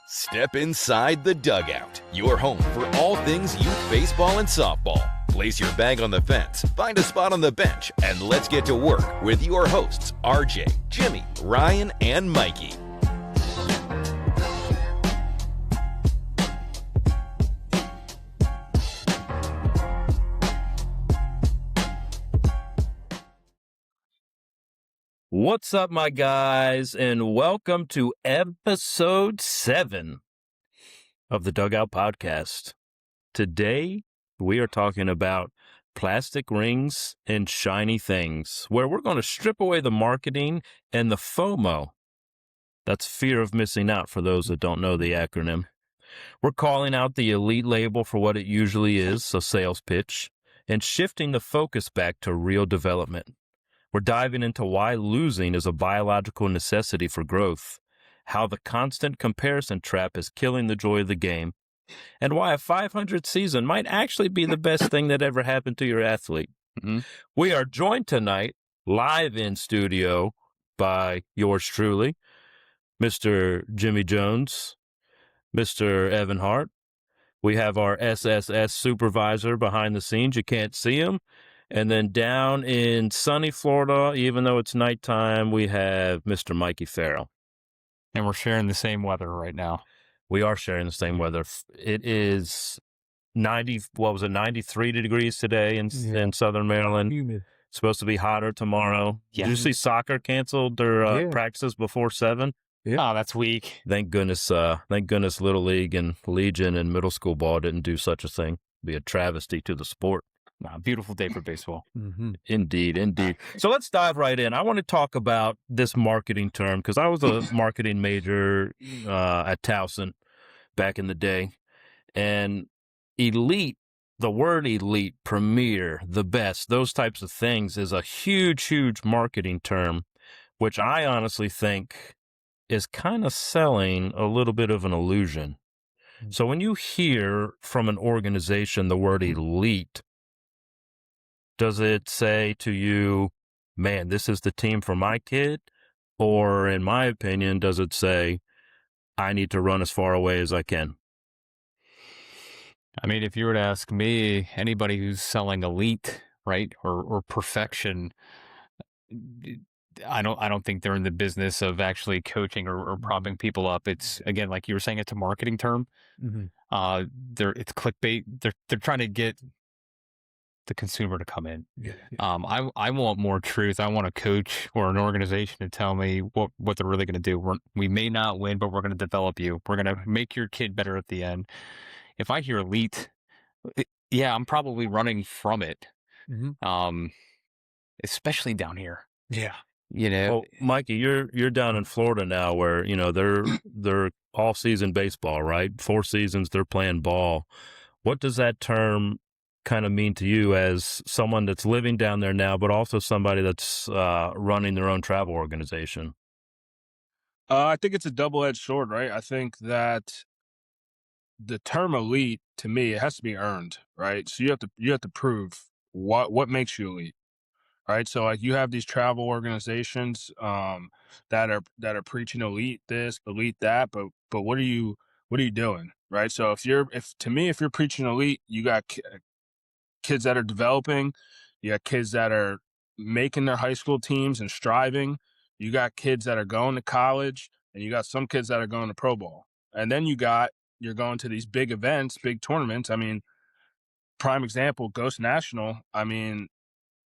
Step inside the dugout, your home for all things youth baseball and softball. Place your bag on the fence, find a spot on the bench, and let's get to work with your hosts, RJ, Jimmy, Ryan, and Mikey. What's up, my guys, and welcome to episode 7 of the Dugout Podcast. Today, we are talking about plastic rings and shiny things, where we're going to strip away the marketing and the FOMO. That's fear of missing out for those that don't know the acronym. We're calling out the elite label for what it usually is, a sales pitch, and shifting the focus back to real development. We're diving into why losing is a biological necessity for growth, how the constant comparison trap is killing the joy of the game, and why a 500 season might actually be the best thing that ever happened to your athlete. Mm-hmm. We are joined tonight, live in studio, by yours truly, Mr. Jimmy Jones, Mr. Evan Hart. We have our SSS supervisor behind the scenes. You can't see him. And then down in sunny Florida, even though it's nighttime, we have Mr. Mikey Farrell. And we're sharing the same weather right now. We are sharing the same weather. It is 93 degrees today in Southern Maryland. Humid. It's supposed to be hotter tomorrow. Yeah. Did you see soccer canceled their practices before 7? Yeah. Oh, that's weak. Thank goodness Little League and Legion and middle school ball didn't do such a thing. It'd be a travesty to the sport. Beautiful day for baseball. Mm-hmm. Indeed. So let's dive right in. I want to talk about this marketing term because I was a marketing major at Towson back in the day. And elite, the word elite, premier, the best, those types of things is a huge marketing term, which I honestly think is kind of selling a little bit of an illusion. So when you hear from an organization the word elite, does it say to you, man, this is the team for my kid? Or in my opinion, does it say, I need to run as far away as I can? I mean, if you were to ask me, anybody who's selling elite, right, or perfection, I don't think they're in the business of actually coaching or propping people up. It's, again, like you were saying, it's a marketing term. Mm-hmm. It's clickbait. They're trying to get the consumer to come in. I want more truth. I want a coach or an organization to tell me what they're really going to do. We may not win, but we're going to develop you. We're going to make your kid better at the end. If I hear elite, I'm probably running from it. Mm-hmm. Especially down here. Yeah. Well, Mikey, you're down in Florida now where, they're all season baseball, right? 4 seasons they're playing ball. What does that term kind of mean to you as someone that's living down there now, but also somebody that's running their own travel organization? I think it's a double-edged sword, right? I think that the term elite, to me, it has to be earned, right? So you have to prove what makes you elite, right? So like you have these travel organizations that are preaching elite this, elite that, but what are you doing, right? So if you're preaching elite, you got kids that are developing, you got kids that are making their high school teams and striving, you got kids that are going to college, and you got some kids that are going to pro ball. And then you're going to these big events, big tournaments. I mean, prime example, Ghost National. I mean,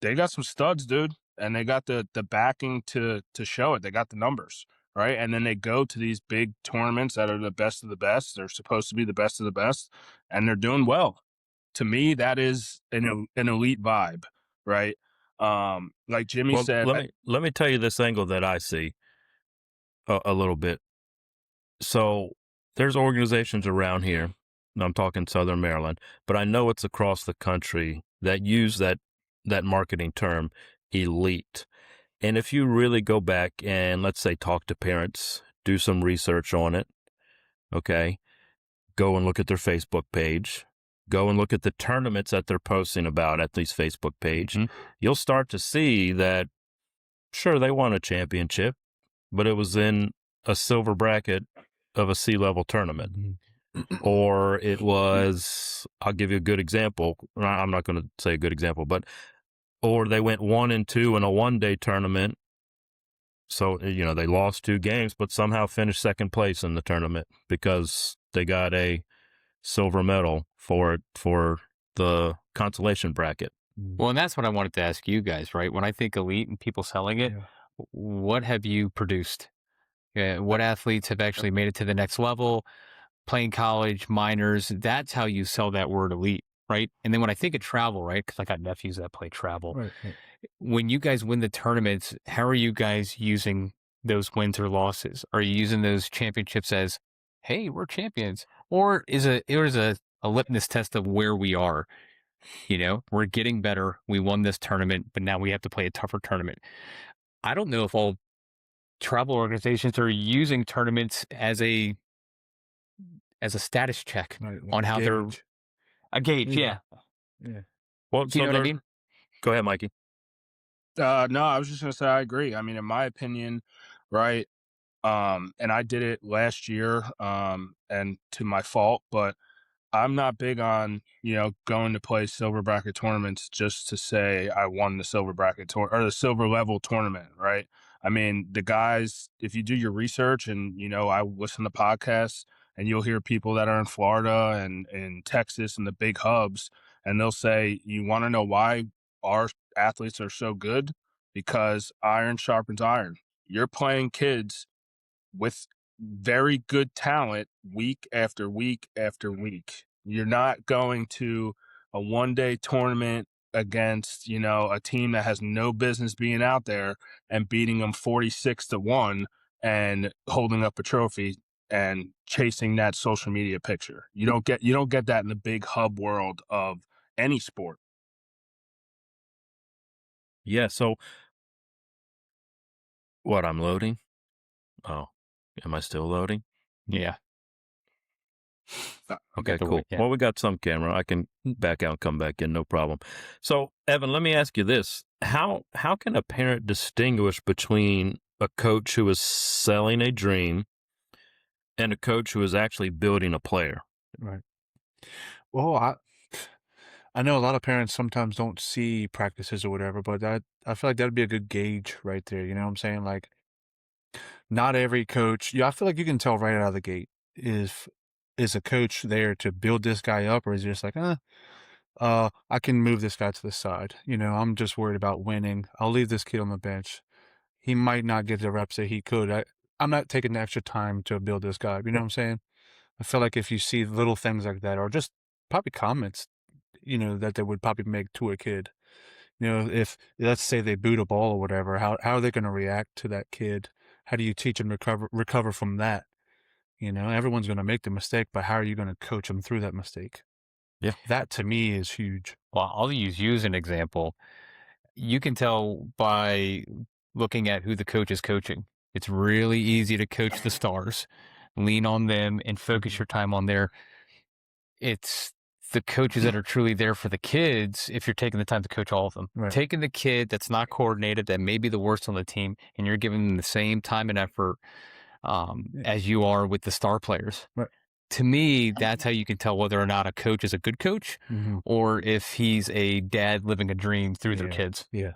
they got some studs, dude, and they got the backing to show it. They got the numbers, right? And then they go to these big tournaments that are the best of the best. They're supposed to be the best of the best, and they're doing well. To me, that is an elite vibe, right? Like Jimmy said. Let me tell you this angle that I see a little bit. So there's organizations around here, and I'm talking Southern Maryland, but I know it's across the country that use that marketing term, elite. And if you really go back and, let's say, talk to parents, do some research on it, okay, go and look at their Facebook page, go and look at the tournaments that they're posting about at these Facebook page, you'll start to see that, sure, they won a championship, but it was in a silver bracket of a C-level tournament. Or it was, I'll give you a good example. I'm not going to say a good example, but, or they went 1-2 in a one-day tournament. So, they lost 2 games, but somehow finished second place in the tournament because they got a silver medal for the consolation bracket. Well, and that's what I wanted to ask you guys, right? When I think elite and people selling it, what have you produced? What athletes have actually made it to the next level, playing college, minors? That's how you sell that word elite, right? And then when I think of travel, right, because I got nephews that play travel. Right. When you guys win the tournaments, how are you guys using those wins or losses? Are you using those championships as, hey, we're champions? Or is it a litmus test of where we are? We're getting better. We won this tournament, but now we have to play a tougher tournament. I don't know if all travel organizations are using tournaments as a status check on how they're a gauge. Yeah. Well, Do you know what I mean? Go ahead, Mikey. No, I was just gonna say I agree. I mean, in my opinion, right? And I did it last year, and to my fault, but I'm not big on, going to play silver bracket tournaments just to say I won the silver bracket or the silver level tournament, right? I mean, the guys, if you do your research and, I listen to podcasts and you'll hear people that are in Florida and in Texas and the big hubs, and they'll say, you want to know why our athletes are so good? Because iron sharpens iron. You're playing kids with very good talent week after week after week. You're not going to a one-day tournament against, a team that has no business being out there and beating them 46-1 and holding up a trophy and chasing that social media picture. You don't get that in the big hub world of any sport. Yeah, so what, I'm loading? Oh, am I still loading? Yeah. Okay, to cool. wait, yeah. Well, we got some camera. I can back out and come back in, no problem. So, Evan, let me ask you this. How can a parent distinguish between a coach who is selling a dream and a coach who is actually building a player? Right. Well, I know a lot of parents sometimes don't see practices or whatever, but I feel like that'd be a good gauge right there. You know what I'm saying? Like, not every coach. I feel like you can tell right out of the gate is a coach there to build this guy up, or is he just like, I can move this guy to the side. I'm just worried about winning. I'll leave this kid on the bench. He might not get the reps that he could. I'm not taking the extra time to build this guy. You know what I'm saying? I feel like if you see little things like that, or just probably comments, that they would probably make to a kid. If let's say they boot a ball or whatever, how are they going to react to that kid? How do you teach them to recover from that? Everyone's going to make the mistake, but how are you going to coach them through that mistake? Yeah. That to me is huge. Well, I'll use you as an example. You can tell by looking at who the coach is coaching. It's really easy to coach the stars, lean on them, and focus your time on there. It's the coaches that are truly there for the kids, if you're taking the time to coach all of them. Right. Taking the kid that's not coordinated, that may be the worst on the team, and you're giving them the same time and effort as you are with the star players. Right. To me, that's how you can tell whether or not a coach is a good coach or if he's a dad living a dream through their kids. Yeah.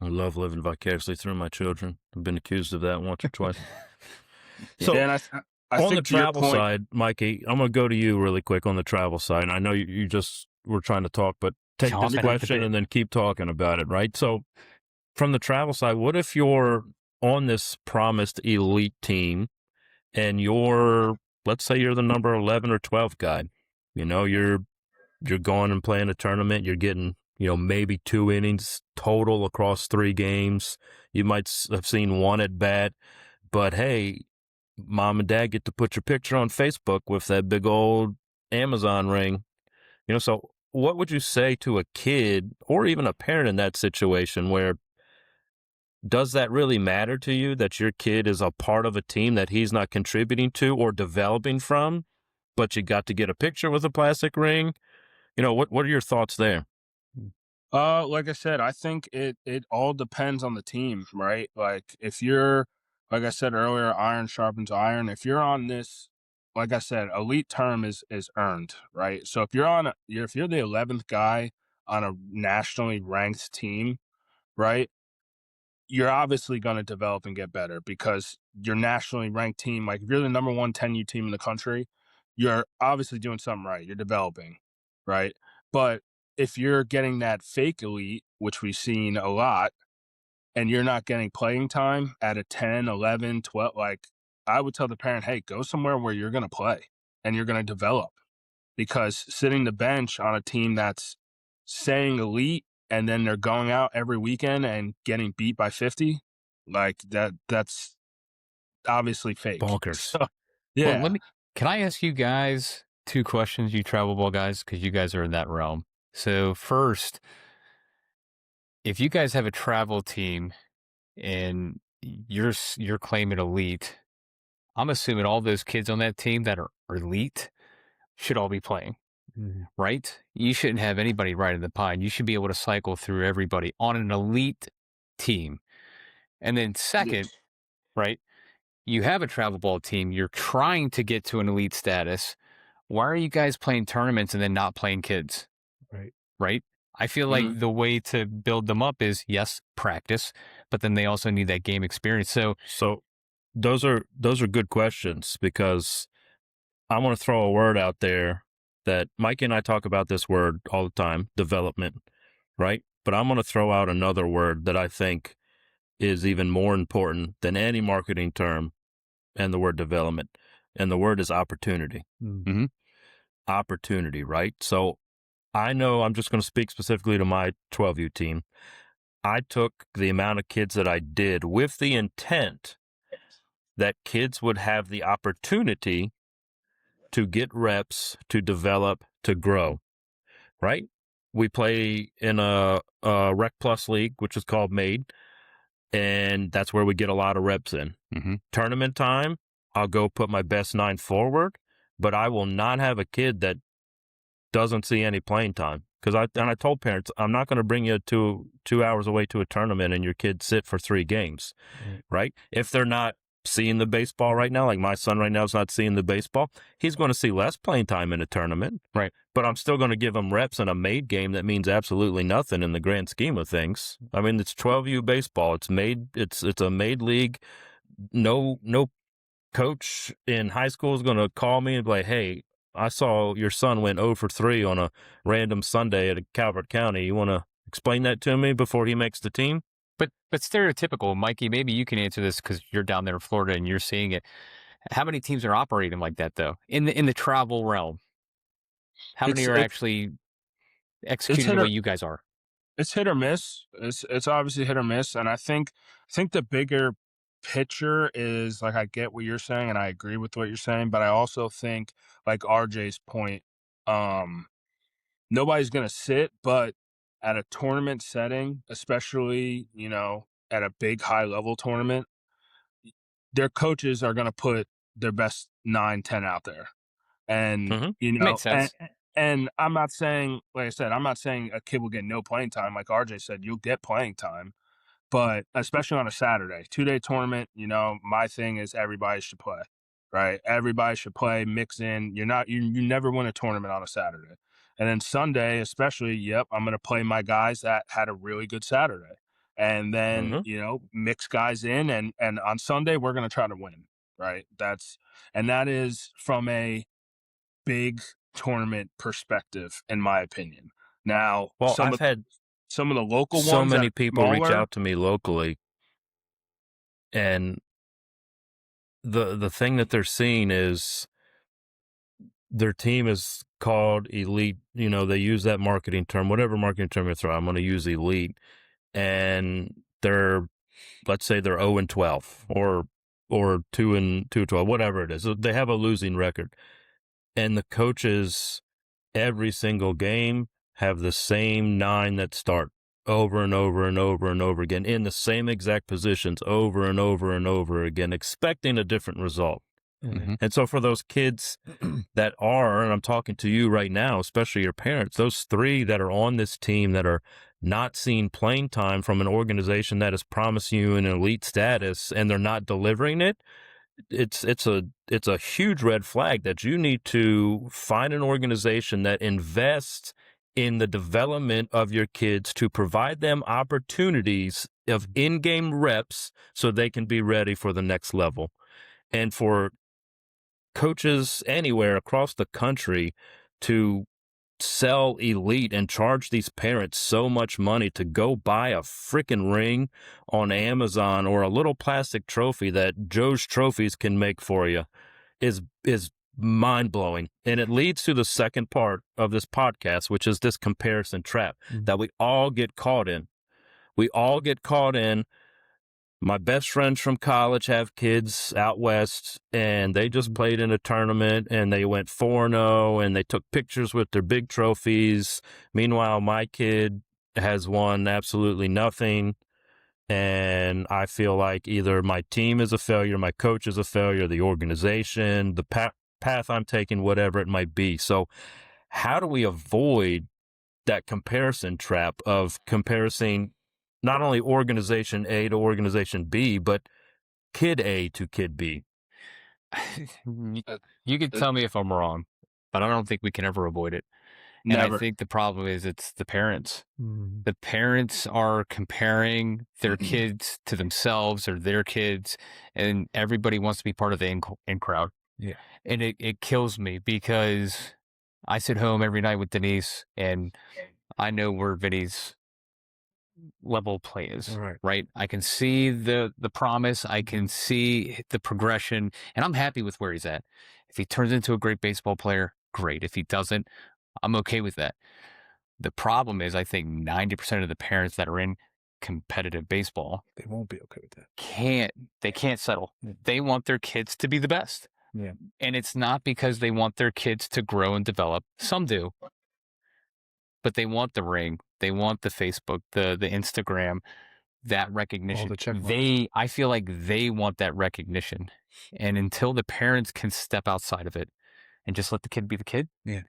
I love living vicariously through my children. I've been accused of that once or twice. So, and I on think the to your travel point- side, Mikey, I'm going to go to you really quick on the travel side. And I know you just were trying to talk, but take Chomping this at the question bit. and then keep talking about it, right? So, from the travel side, what if you're on this promised elite team and let's say you're the number 11 or 12 guy? You're going and playing a tournament. You're getting, maybe 2 innings total across 3 games. You might have seen 1 at bat, but hey, mom and dad get to put your picture on Facebook with that big old Amazon ring. So what would you say to a kid or even a parent in that situation where does that really matter to you that your kid is a part of a team that he's not contributing to or developing from, but you got to get a picture with a plastic ring? What are your thoughts there? Like I said, I think it all depends on the team, right? Like if you're like I said earlier, iron sharpens iron. If you're on this, like I said, elite term is earned, right? So if you're the 11th guy on a nationally ranked team, right? You're obviously going to develop and get better because your nationally ranked team, like if you're the number one 10U team in the country, you're obviously doing something right. You're developing, right? But if you're getting that fake elite, which we've seen a lot, and you're not getting playing time at a 10, 11, 12, like I would tell the parent, hey, go somewhere where you're going to play and you're going to develop, because sitting the bench on a team that's saying elite and then they're going out every weekend and getting beat by 50, like that's obviously fake. Bonkers. So, Well, yeah. can I ask you guys 2 questions, you travel ball guys, because you guys are in that realm. So first, if you guys have a travel team and you're claiming elite, I'm assuming all those kids on that team that are elite should all be playing, right? You shouldn't have anybody right in the pine. You should be able to cycle through everybody on an elite team. And then second, right, you have a travel ball team. You're trying to get to an elite status. Why are you guys playing tournaments and then not playing kids? Right? I feel like the way to build them up is, yes, practice, but then they also need that game experience. So those are good questions, because I want to throw a word out there that Mike and I talk about this word all the time, development, right? But I'm going to throw out another word that I think is even more important than any marketing term and the word development. And the word is opportunity. Mm-hmm. Opportunity, right? So I know, I'm just going to speak specifically to my 12U team. I took the amount of kids that I did with the intent that kids would have the opportunity to get reps, to develop, to grow, right? We play in a Rec Plus league, which is called MADE, and that's where we get a lot of reps in. Tournament time, I'll go put my best 9 forward, but I will not have a kid that doesn't see any playing time. Because I told parents, I'm not going to bring you 2 hours away to a tournament and your kid sit for 3 games, right? If they're not seeing the baseball right now, like my son right now is not seeing the baseball, he's going to see less playing time in a tournament, right? But I'm still going to give him reps in a MADE game that means absolutely nothing in the grand scheme of things. I mean, it's 12U baseball. It's MADE. It's a MADE league. No coach in high school is going to call me and be like, hey, I saw your son went 0 for 3 on a random Sunday at Calvert County. You want to explain that to me before he makes the team? But stereotypical, Mikey, maybe you can answer this because you're down there in Florida and you're seeing it. How many teams are operating like that, though, in the travel realm? How many are actually executing the way you guys are? It's hit or miss. It's obviously hit or miss, and I think the bigger picture is, like, I get what you're saying and I agree with what you're saying, but I also think, like RJ's point, nobody's gonna sit, but at a tournament setting, especially, at a big high level tournament, their coaches are gonna put their best 9, 10 out there. And Makes sense. And I'm not saying, like I said, I'm not saying a kid will get no playing time. Like RJ said, you'll get playing time, but especially on a Saturday, 2-day tournament, my thing is everybody should play, right? Everybody should play, mix in. You never win a tournament on a Saturday. And then Sunday, especially, I'm going to play my guys that had a really good Saturday. And then, mix guys in. And on Sunday, we're going to try to win, right? That is from a big tournament perspective, in my opinion. Now, well, I've had some of the local so ones, many people reach out to me locally, and the thing that they're seeing is their team is called elite. They use that marketing term, whatever marketing term you throw. I'm going to use elite, and let's say they're 0-12 or 2-12, whatever it is. They have a losing record. And the coaches every single game have the same 9 that start over and over and over and over again in the same exact positions over and over and over again, expecting a different result. And so for those kids that are, and I'm talking to you right now, especially your parents, those 3 that are on this team that are not seeing playing time from an organization that has promised you an elite status and they're not delivering it, it's a huge red flag that you need to find an organization that invests in the development of your kids to provide them opportunities of in-game reps so they can be ready for the next level. And for coaches anywhere across the country to sell elite and charge these parents so much money to go buy a freaking ring on Amazon or a little plastic trophy that Joe's Trophies can make for you is mind-blowing. And it leads to the second part of this podcast, which is this comparison trap that we all get caught in. We all get caught in. My best friends from college have kids out west, and they just played in a tournament, and they went 4-0, and they took pictures with their big trophies. Meanwhile, my kid has won absolutely nothing, and I feel like either my team is a failure, my coach is a failure, the organization, the path I'm taking, whatever it might be. So how do we avoid that comparison trap of comparing not only organization A to organization B, but kid A to kid B? You could tell me if I'm wrong, but I don't think we can ever avoid it. And Never. I think the problem is it's the parents. The parents are comparing their kids to themselves or their kids, and everybody wants to be part of the in crowd. Yeah. And it kills me because I sit home every night with Denise, and I know where Vinny's level play is, right? I can see the promise. I can see the progression, and I'm happy with where he's at. If he turns into a great baseball player, great. If he doesn't, I'm okay with that. The problem is, I think 90% of the parents that are in competitive baseball, They won't be okay with that. they can't settle. They want their kids to be the best. Yeah. And it's not because they want their kids to grow and develop. Some do. But they want the ring. They want the Facebook, the Instagram, that recognition. the check marks. I feel like they want that recognition. And until the parents can step outside of it and just let the kid be the kid, Yeah.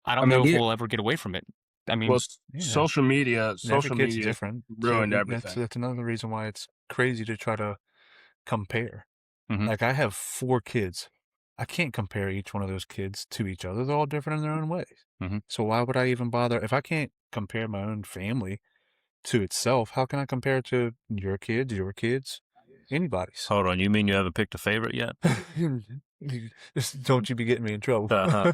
I don't know if we'll ever get away from it. I mean, Well, Yeah. social media Every kid's different. ruined That's everything. another reason why it's crazy to try to compare. Mhm. Like, I have 4 kids. I can't compare each one of those kids to each other. They're all different in their own ways. Mhm. So why would I even bother? If I can't compare my own family to itself, how can I compare it to your kids, anybody's? Hold on, you mean you haven't picked a favorite yet? Don't you be getting me in trouble. Uh-huh.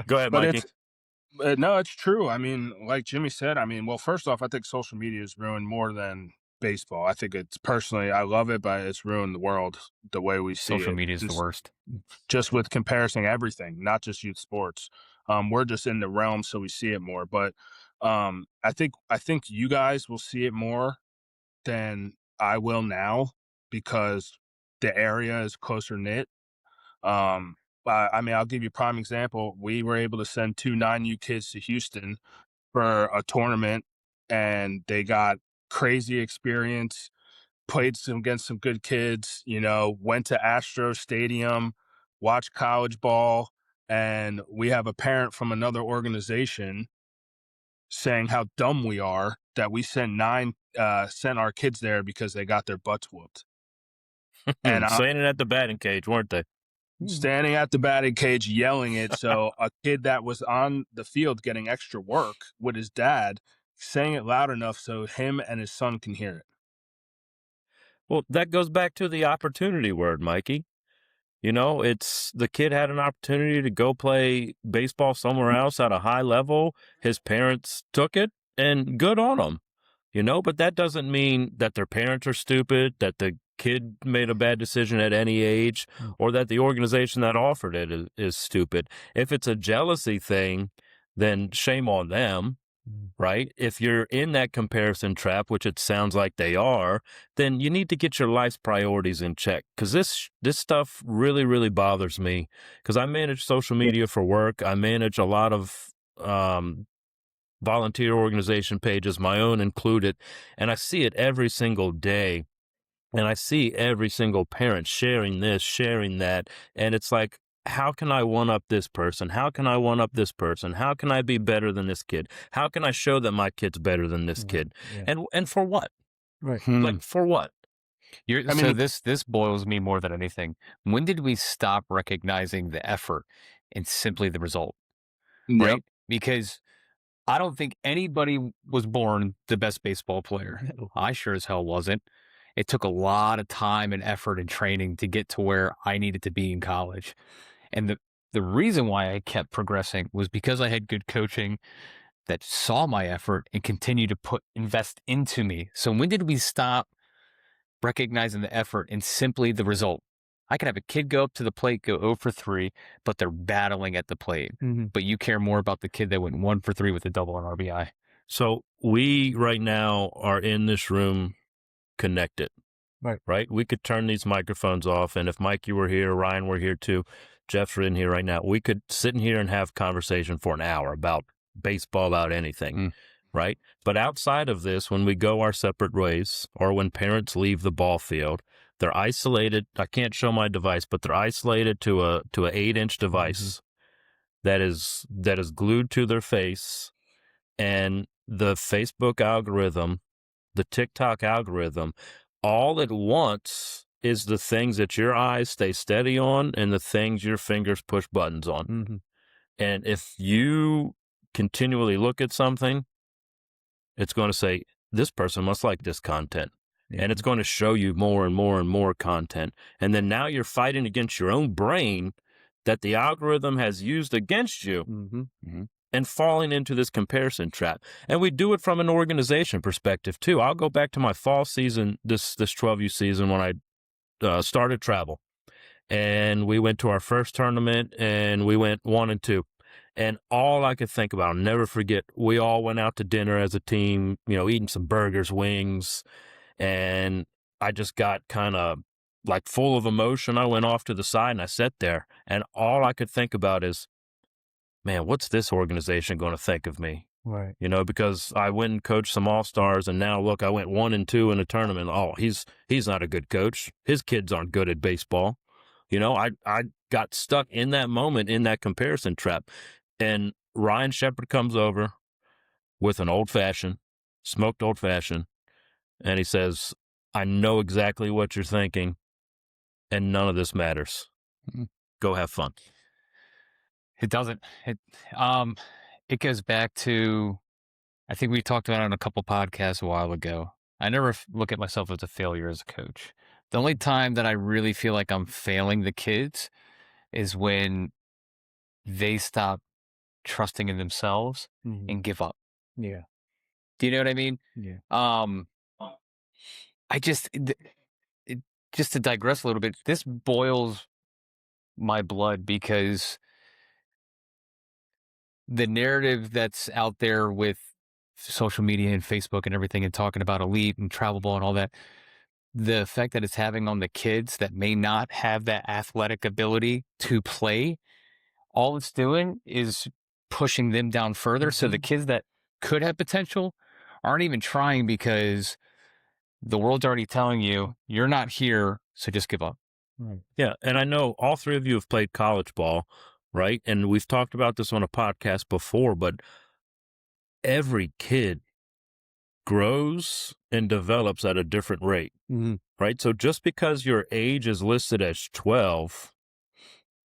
Go ahead, But Mikey. no, it's true. I mean, like Jimmy said, I mean, well, first off, I think social media has ruined more than baseball. I think it's personally, I love it, but it's ruined the world the way we see social it. media is the Just- worst. Just with comparison everything, not just youth sports. We're just in the realm, so we see it more. But I think you guys will see it more than I will now because the area is closer knit. I mean, I'll give you a prime example. We were able to send 2 9U kids to Houston for a tournament, and they got crazy experience, played against some good kids, went to Astro Stadium, watched college ball, and we have a parent from another organization saying how dumb we are that we sent our kids there because they got their butts whooped. And Saying it at the batting cage, weren't they? standing at the batting cage yelling it, so a kid that was on the field getting extra work with his dad saying it loud enough so him and his son can hear it. Well, that goes back to the opportunity word, Mikey. It's the kid had an opportunity to go play baseball somewhere else at a high level. His parents took it, and good on them. But that doesn't mean that their parents are stupid, that the kid made a bad decision at any age, or that the organization that offered it is stupid. If it's a jealousy thing, then shame on them. Right? If you're in that comparison trap, which it sounds like they are, then you need to get your life's priorities in check. Because this stuff really, really bothers me. Because I manage social media for work. I manage a lot of volunteer organization pages, my own included, and I see it every single day. And I see every single parent sharing this, sharing that, and it's like, how can I one up this person? How can I one up this person? How can I be better than this kid? How can I show that my kid's better than this kid? Yeah. And for what? Right. Like, for what? So this boils me more than anything. When did we stop recognizing the effort and simply the result? Yep. Right? Because I don't think anybody was born the best baseball player. I sure as hell wasn't. It took a lot of time and effort and training to get to where I needed to be in college. And the reason why I kept progressing was because I had good coaching that saw my effort and continued to invest into me. So when did we stop recognizing the effort and simply the result? I could have a kid go up to the plate, go 0 for 3, but they're battling at the plate. Mm-hmm. But you care more about the kid that went 1 for 3 with a double and RBI. So we right now are in this room connected. Right. We could turn these microphones off. And if Mikey were here, Ryan were here too, Jeff's in here right now, we could sit in here and have conversation for an hour about baseball, about anything. Right. But outside of this, when we go our separate ways, or when parents leave the ball field, they're isolated. I can't show my device, but they're isolated to a 8-inch device that is glued to their face, and the Facebook algorithm, the TikTok algorithm, all it wants is the things that your eyes stay steady on and the things your fingers push buttons on. And if you continually look at something, it's going to say, this person must like this content. And it's going to show you more and more and more content. And then now you're fighting against your own brain that the algorithm has used against you, and falling into this comparison trap. And we do it from an organization perspective too. I'll go back to my fall season, this 12U season, when I started travel. And we went to our first tournament and we went 1-2. And all I could think about, I'll never forget, we all went out to dinner as a team, eating some burgers, wings. And I just got kind of like full of emotion. I went off to the side and I sat there, and all I could think about is, man, what's this organization going to think of me? Right. Because I went and coached some all-stars, and now look, I went 1-2 in a tournament. Oh, he's not a good coach. His kids aren't good at baseball. I got stuck in that moment in that comparison trap. And Ryan Shepard comes over with an smoked old-fashioned, and he says, I know exactly what you're thinking, and none of this matters. Go have fun. It doesn't. It goes back to, I think we talked about it on a couple podcasts a while ago. I never look at myself as a failure as a coach. The only time that I really feel like I'm failing the kids is when they stop trusting in themselves and give up. Yeah. Do you know what I mean? Yeah. Just to digress a little bit, this boils my blood because the narrative that's out there with social media and Facebook and everything and talking about elite and travel ball and all that, the effect that it's having on the kids that may not have that athletic ability to play, all it's doing is pushing them down further. So the kids that could have potential aren't even trying because the world's already telling you you're not here, so just give up. Right. Yeah, and I know all three of you have played college ball, right? And we've talked about this on a podcast before, but every kid grows and develops at a different rate, right? So just because your age is listed as 12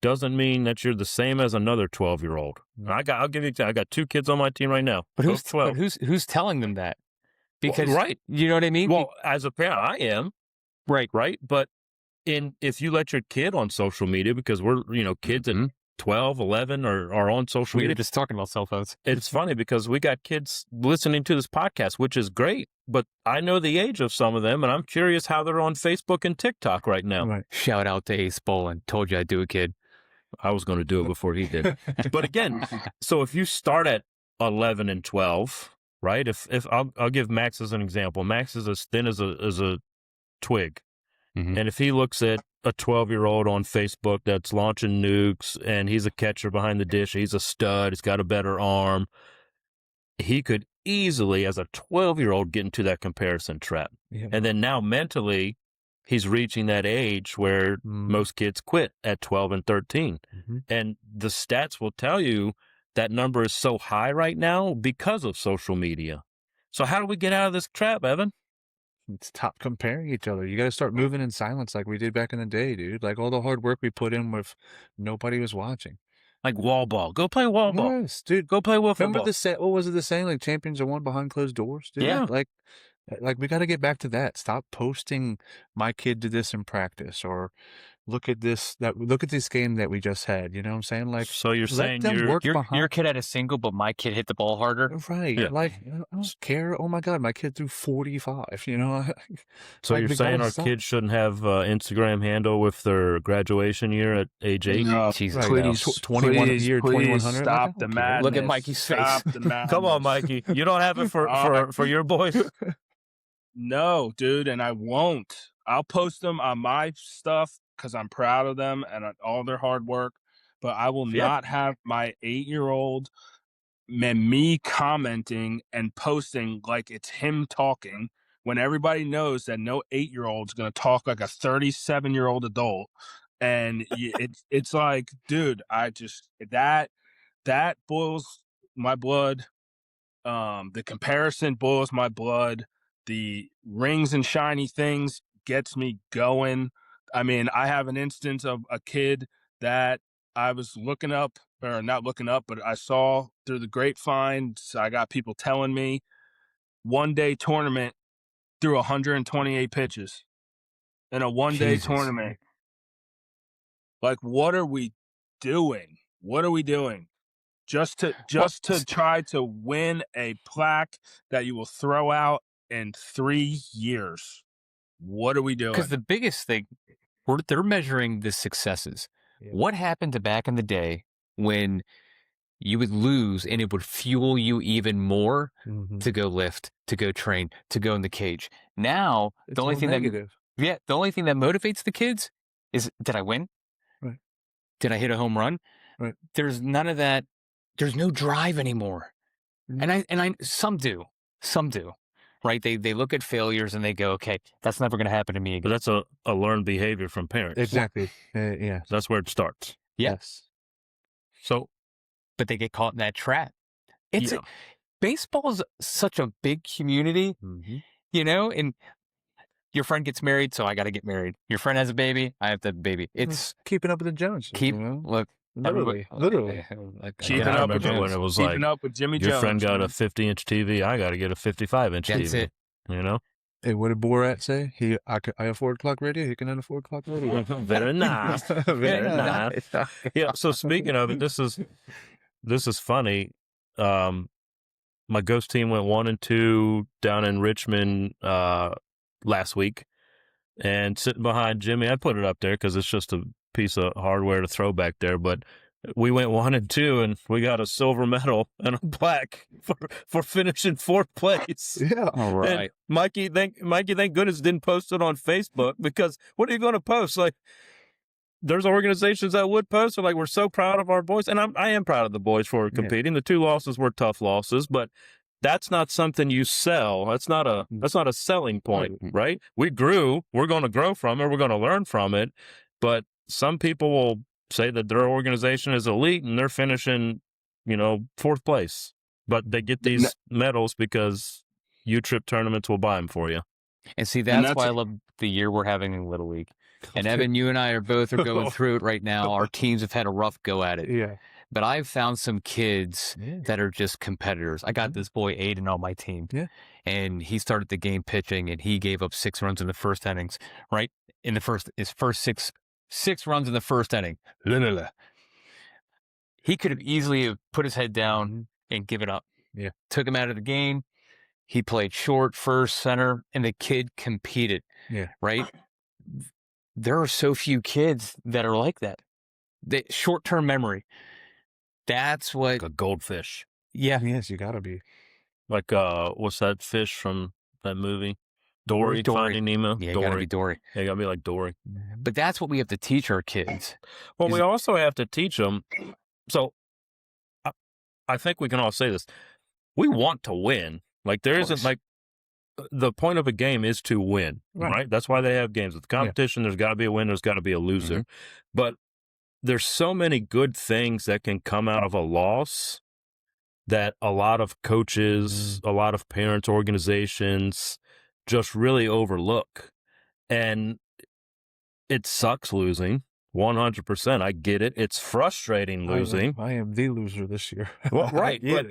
doesn't mean that you're the same as another 12-year-old. I got 2 kids on my team right now. But who's telling them that? Because right, you know what I mean? Well, as a parent, I am. Right. But if you let your kid on social media, because we're, kids at 12, 11 are on social media. We're just talking about cell phones. It's funny because we got kids listening to this podcast, which is great, but I know the age of some of them, and I'm curious how they're on Facebook and TikTok right now. Right. Shout out to Ace Bolin. Told you I'd do it, kid. I was going to do it before he did. But again, so if you start at 11 and 12, right? If I'll give Max as an example. Max is as thin as a twig. And if he looks at a 12-year-old on Facebook that's launching nukes and he's a catcher behind the dish, he's a stud, he's got a better arm, he could easily, as a 12-year-old, get into that comparison trap. Yeah. And then now mentally, he's reaching that age where most kids quit at 12 and 13. Mm-hmm. And the stats will tell you that number is so high right now because of social media. So how do we get out of this trap, Evan? Stop comparing each other. You got to start moving in silence like we did back in the day, dude. Like all the hard work we put in with nobody was watching. Like wall ball. Go play wall ball. Yes, dude. Go play wiffle Remember ball. what was it the saying? Like champions are won behind closed doors, dude? Yeah. Like we got to get back to that. Stop posting my kid did this in practice or look at this game that we just had. You know what I'm saying? Like, So you're let saying them work Your behind. kid had a single, but my kid hit the ball harder. Right. Yeah. Like, I don't care. Oh my God, my kid threw 45, you know? So Like, you're we saying gotta our stop. kids shouldn't have Instagram handle with their graduation year at age 8? No, Jesus, Right. no. please, 21 please, year, please 2100. stop Like, the okay. madness. Look at Mikey's face. Stop the madness. Come on, Mikey. You don't have it for your boys? No, dude, and I won't. I'll post them on my stuff because I'm proud of them and all their hard work. But I will Yeah. not have my 8-year-old and me commenting and posting like it's him talking when everybody knows that no 8-year-old's going to talk like a 37-year-old adult. And it's like, dude, I just that boils my blood. The comparison boils my blood. The rings and shiny things gets me going. I mean, I have an instance of a kid that I was looking up, or not looking up, but I saw through the grapevine. So I got people telling me 1-day tournament threw 128 pitches in a 1-day Jesus. tournament. Like, what are we doing? What are we doing? Just to try to win a plaque that you will throw out in 3 years. What are we doing? Because the biggest thing, they're measuring the successes. Yeah. What happened to back in the day when you would lose and it would fuel you even more Mhm. to go lift, to go train, to go in the cage? Now, It's the only all thing negative. the only thing that motivates the kids is, did I win? Right. Did I hit a home run? Right. There's none of that. There's no drive anymore. Mhm. And I some do, right? They look at failures and they go, okay, that's never going to happen to me But again. that's a learned behavior from parents. Exactly. Yeah. That's where it starts. Yeah. Yes. So, but they get caught in that trap. It's Yeah. baseball is such a big community, Mhm. you know, and your friend gets married, so I got to get married. Your friend has a baby, I have to have a baby. It's keeping up with the Joneses. keep, you know? look, Literally. Keeping I up with remember when it was keeping like, up with Jimmy your Jones. friend got a man. 50-inch TV, I got to get a 55-inch That's TV. it. You know? Hey, what did Borat say? I afford clock radio. He can afford clock radio. Very nice. Very nice. Yeah. So speaking of it, this is funny. My ghost team went 1-2 down in Richmond last week, and sitting behind Jimmy, I put it up there because it's just a piece of hardware to throw back there. But we went 1-2, and we got a silver medal and a plaque for finishing 4th place. Yeah. All And right. Mikey, thank goodness didn't post it on Facebook, because what are you going to post? Like, there's organizations that would post, like, we're so proud of our boys, and I am proud of the boys for competing. The 2 losses were tough losses, but that's not something you sell. That's not a selling point, right? We grew. We're going to grow from it. We're going to learn from it. But some people will say that their organization is elite and they're finishing, 4th place, but they get these medals because U-Trip tournaments will buy them for you. And see, that's that's why I a- love the year we're having in Little League. And Evan, you and I are going through it right now. Our teams have had a rough go at it. Yeah. But I've found some kids Yeah. that are just competitors. I got this boy Aiden on my team. Yeah. And he started the game pitching, and he gave up 6 runs in the first innings, right? His first six runs in the first inning. He could have easily have put his head down and give it up. Yeah. Took him out of the game. He played short, first, center, and the kid competed. Yeah. Right? There are so few kids that are like that. Short-term memory. That's what. Like a goldfish. Yeah. Yes, you gotta be. Like, what's that fish from that movie? Dory. Finding Nemo? Yeah, you gotta be Dory. Yeah, you gotta be like Dory. But that's what we have to teach our kids. Well, Is we it- also have to teach them. So I think we can all say this. We want to win. Like, there isn't course. like, the point of a game is to win, right? That's why they have games. With competition, there's got to be a winner, there's got to be a loser. But there's so many good things that can come out of a loss that a lot of coaches, a lot of parents, organizations just really overlook. And it sucks losing, 100%. I get it. It's frustrating losing. I am the loser this year. Well, right. But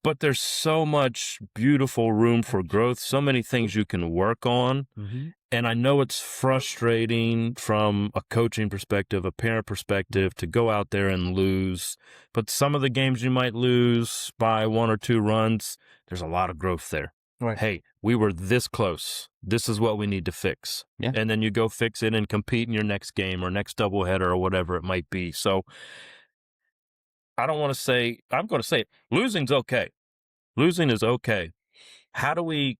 But there's so much beautiful room for growth, so many things you can work on. And I know it's frustrating from a coaching perspective, a parent perspective, to go out there and lose. But some of the games you might lose by 1 or 2 runs, there's a lot of growth there. Right. Hey, we were this close. This is what we need to fix. Yeah. And then you go fix it and compete in your next game or next doubleheader or whatever it might be. So I don't want to say, I'm going to say it. Losing's okay. Losing is okay. How do we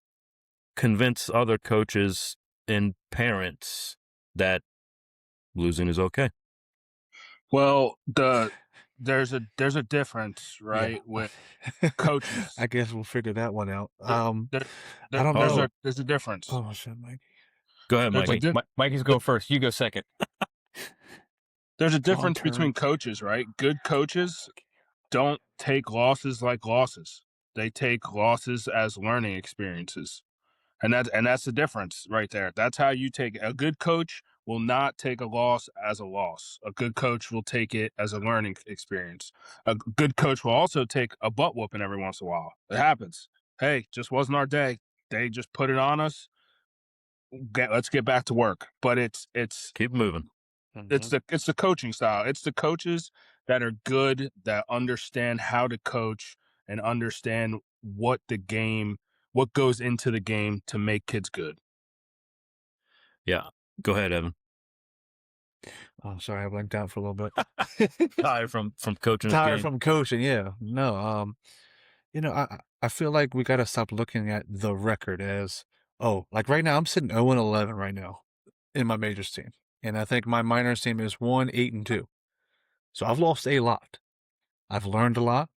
convince other coaches and parents that losing is okay? Well, there's a difference, right, with coaches. I guess we'll figure that one out. There- I don't know. There's a difference. Oh shit, Mike. Go ahead, There's Mike. Wait, Mikey's go first. You go second. There's a difference turn. between coaches, right? Good coaches don't take losses like losses. They take losses as learning experiences. And that's the difference right there. That's how you take it. A good coach will not take a loss as a loss. A good coach will take it as a learning experience. A good coach will also take a butt whooping every once in a while. It happens. Hey, just wasn't our day. They just put it on us. Let's get back to work. But it's Keep moving. it's the coaching style. It's the coaches that are good, that understand how to coach and understand what goes into the game to make kids good. Yeah. Go ahead, Evan. Oh, sorry, I blanked out for a little bit. Tired from coaching. this Tired game. from coaching, yeah. No, I feel like we gotta stop looking at the record as, like right now I'm sitting 0-11 right now in my majors team. And I think my minors team is 1-8-2. So I've lost a lot. I've learned a lot,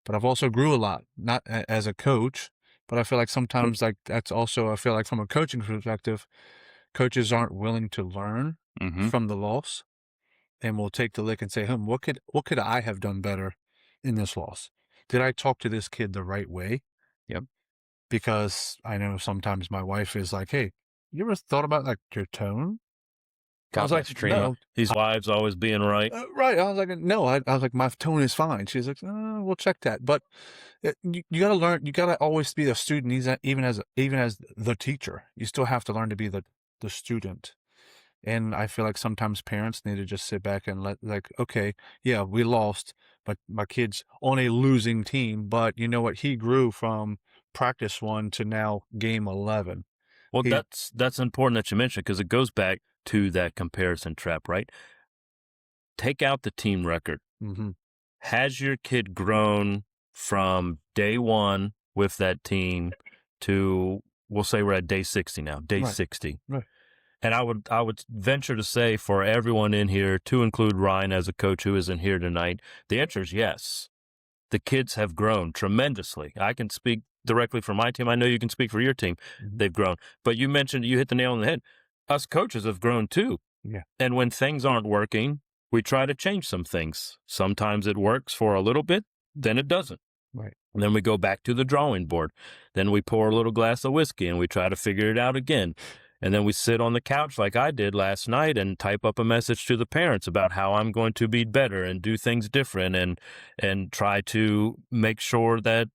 but I've also grew a lot, not as a coach, but I feel like sometimes like that's also, I feel like from a coaching perspective, coaches aren't willing to learn from the loss and will take the lick and say, what could I have done better in this loss? Did I talk to this kid the right way? Yep. Because I know sometimes my wife is like, hey, you ever thought about like your tone? I was like, no. His wives always being right. Right. I was like, no, I was like, my tone is fine. She's like, we'll check that. But you got to learn, you got to always be a student, even as the teacher. You still have to learn to be the student. And I feel like sometimes parents need to just sit back and okay, yeah, we lost, but my kid's on a losing team. But you know what? He grew from practice 1 to now game 11. Well, that's important that you mentioned because it goes back to that comparison trap, right? Take out the team record. Has your kid grown from day 1 with that team to, we'll say we're at day 60 now, day 60. Right. And I would venture to say for everyone in here, to include Ryan as a coach who isn't here tonight, the answer is yes. The kids have grown tremendously. I can speak directly for my team. I know you can speak for your team. They've grown. But you mentioned, you hit the nail on the head. Us coaches have grown too. Yeah. And when things aren't working, we try to change some things. Sometimes it works for a little bit, then it doesn't. Right. And then we go back to the drawing board. Then we pour a little glass of whiskey and we try to figure it out again. And then we sit on the couch like I did last night and type up a message to the parents about how I'm going to be better and do things different and try to make sure that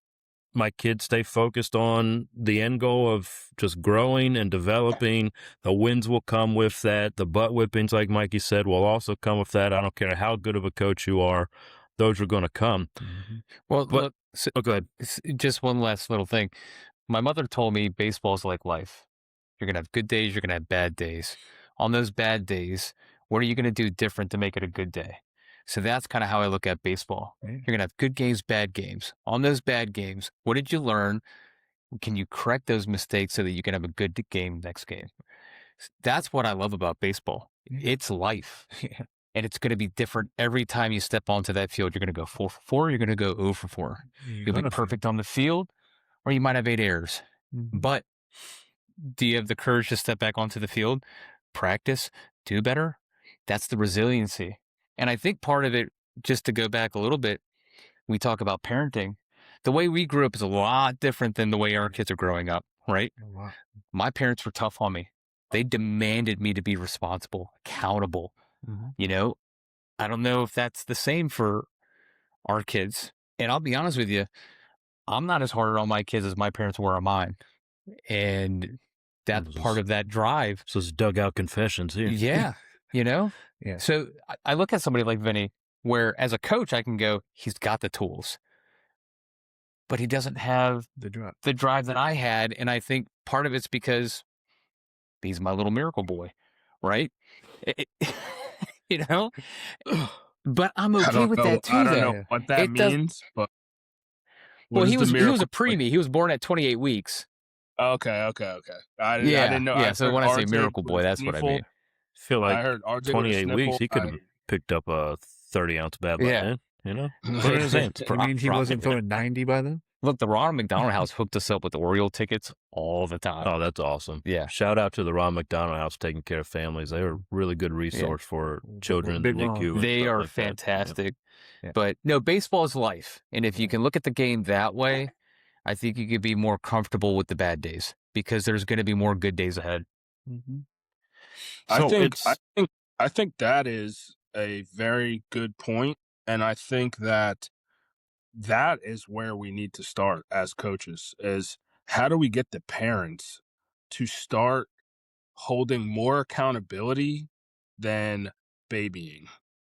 my kids stay focused on the end goal of just growing and developing. The wins will come with that. The butt whippings, like Mikey said, will also come with that. I don't care how good of a coach you are. Those are going to come. Well, But- look, go ahead. just one last little thing. My mother told me baseball is like life. You're going to have good days. You're going to have bad days. On those bad days, what are you going to do different to make it a good day? So that's kind of how I look at baseball. Yeah. You're going to have good games, bad games. On those bad games, what did you learn? Can you correct those mistakes so that you can have a good game next game? That's what I love about baseball. Yeah. It's life. Yeah. And it's going to be different every time you step onto that field. You're going to go 4 for 4. You're going to go 0 for 4. You'll be perfect on the field, or you might have 8 errors. But do you have the courage to step back onto the field, practice, do better? That's the resiliency. And I think part of it, just to go back a little bit, we talk about parenting. The way we grew up is a lot different than the way our kids are growing up, right? Oh, wow. My parents were tough on me. They demanded me to be responsible, accountable. You know, I don't know if that's the same for our kids. And I'll be honest with you, I'm not as hard on my kids as my parents were on mine. And that's This part is- of that drive. So it's dugout confessions here. Yeah. You know? Yeah. So I look at somebody like Vinny, where as a coach, I can go, he's got the tools, but he doesn't have The drop. the drive that I had. And I think part of it's because he's my little miracle boy, right? You know? But I'm I okay don't with know. that too, I don't though. know what that It does- means, but Well, what he is was the a miracle? preemie. He was born at 28 weeks. Okay. I Yeah, didn't know. yeah. I So heard when I say RJ miracle with boy, a that's what I sniffle. mean. Feel I like heard RJ with a 28 weeks, sniffle. he could have picked up a 30-ounce bat by Yeah. then, you know? Put it in his hands. You mean he wasn't throwing 90 by then? Look, the Ronald McDonald House hooked us up with Oriole tickets all the time. Oh, that's awesome. Yeah. Shout out to the Ron McDonald House taking care of families. They're a really good resource for children in the Big Ron. NICU. and They stuff are like that. Yeah. fantastic. Yeah. But no, baseball is life. And if you can look at the game that way, I think you could be more comfortable with the bad days because there's going to be more good days ahead. So it's- I think that is a very good point, and I think that is where we need to start as coaches. Is how do we get the parents to start holding more accountability than babying,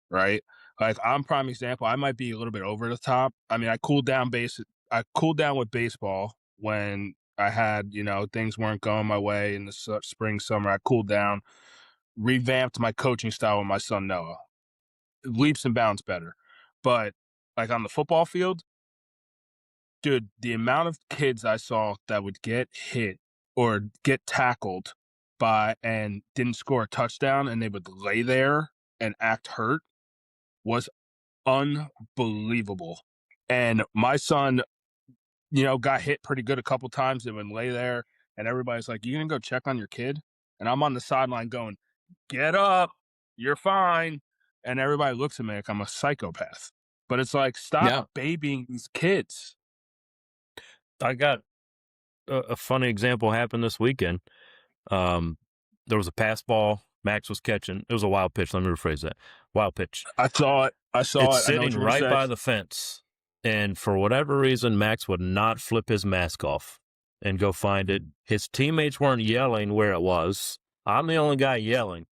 right? Like I'm prime example. I might be a little bit over the top. I mean, I cooled down with baseball when I had, things weren't going my way in the spring, summer. I cooled down, revamped my coaching style with my son Noah. Leaps and bounds better. But like on the football field, dude, the amount of kids I saw that would get hit or get tackled and didn't score a touchdown and they would lay there and act hurt was unbelievable. And my son, got hit pretty good a couple times and would lay there and everybody's like, "You gonna go check on your kid?" And I'm on the sideline going, "Get up, you're fine." And everybody looks at me like I'm a psychopath. But it's like, stop babying these kids. I got a funny example happened this weekend. There was a pass ball Max was catching. It was a wild pitch. Let me rephrase that. Wild pitch. I saw it. It's I know what sitting you right said. by the fence. And for whatever reason, Max would not flip his mask off and go find it. His teammates weren't yelling where it was. I'm the only guy yelling,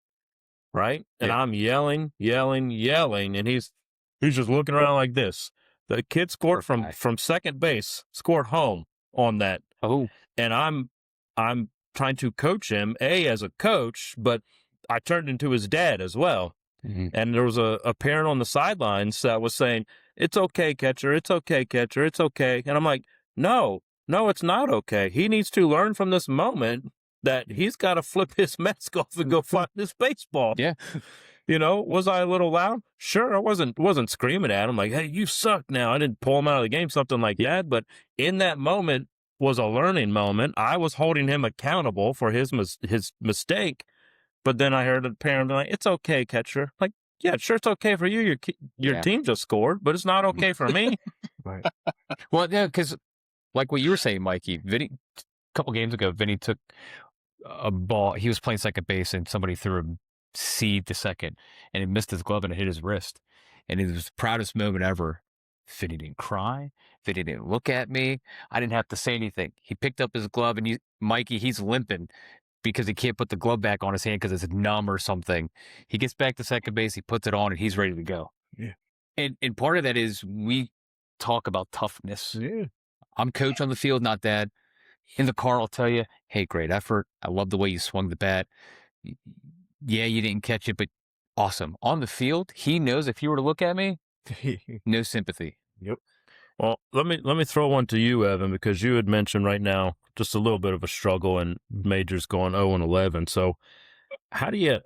right? And Yeah. I'm yelling, and he's just looking around like this. The kid scored Poor guy. from second base, scored home on that. Oh, And I'm trying to coach him, as a coach, but I turned into his dad as well. And there was a parent on the sidelines that was saying, "It's okay, catcher. It's okay, catcher. It's okay." And I'm like, no, it's not okay. He needs to learn from this moment that he's got to flip his mask off and go find this baseball. Yeah. Was I a little loud? Sure, I wasn't screaming at him like, "Hey, you suck now." I didn't pull him out of the game, something like that. But in that moment was a learning moment. I was holding him accountable for his mistake. But then I heard a parent be like, "It's okay, catcher." Like, yeah, sure, it's okay for you. Your Yeah. team just scored, but it's not okay for me. Right. well, yeah, because like what you were saying, Mikey, Vinny, a couple games ago, Vinny took a ball. He was playing second base and somebody threw a seed to second and he missed his glove and it hit his wrist. And it was the proudest moment ever. Vinny didn't cry. Vinny didn't look at me. I didn't have to say anything. He picked up his glove and Mikey, he's limping because he can't put the glove back on his hand because it's numb or something. He gets back to second base, he puts it on, and he's ready to go. Yeah. And part of that is we talk about toughness. Yeah. I'm coach on the field, not dad. In the car, I'll tell you, "Hey, great effort. I love the way you swung the bat. Yeah, you didn't catch it, but awesome." On the field, he knows if you were to look at me, no sympathy. Well, let me throw one to you, Evan, because you had mentioned right now just a little bit of a struggle and Majors going 0-11. So how do you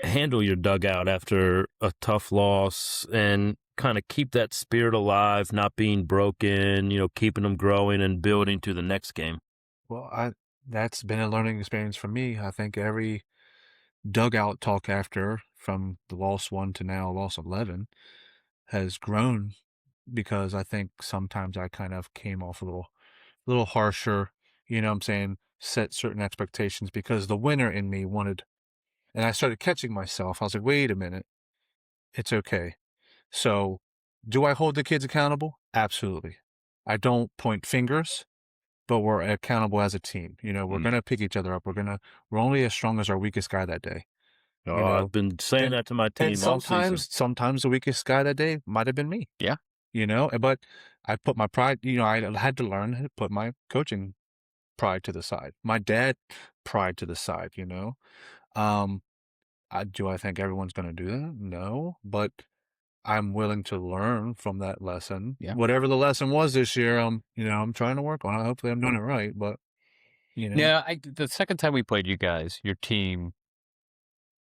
handle your dugout after a tough loss and kind of keep that spirit alive, not being broken, keeping them growing and building to the next game? Well, that's been a learning experience for me. I think every dugout talk after, from the loss 1 to now loss 11, has grown because I think sometimes I kind of came off a little harsher, you know what I'm saying, set certain expectations because the winner in me wanted, and I started catching myself. I was like, wait a minute, it's okay. So, do I hold the kids accountable? Absolutely. I don't point fingers, but we're accountable as a team. You know, we're gonna pick each other up. We're only as strong as our weakest guy that day. Oh, You know, I've been saying and that to my and team all season. sometimes the weakest guy that day might have been me. Yeah. You know, but I put my pride. You know, I had to learn how to put my coaching pride to the side, my dad pride to the side. You know, um, I think everyone's gonna do that? No, but I'm willing to learn from that lesson. Yeah. Whatever the lesson was this year, I'm trying to work on it. Hopefully I'm doing it right, but Yeah, the second time we played you guys, your team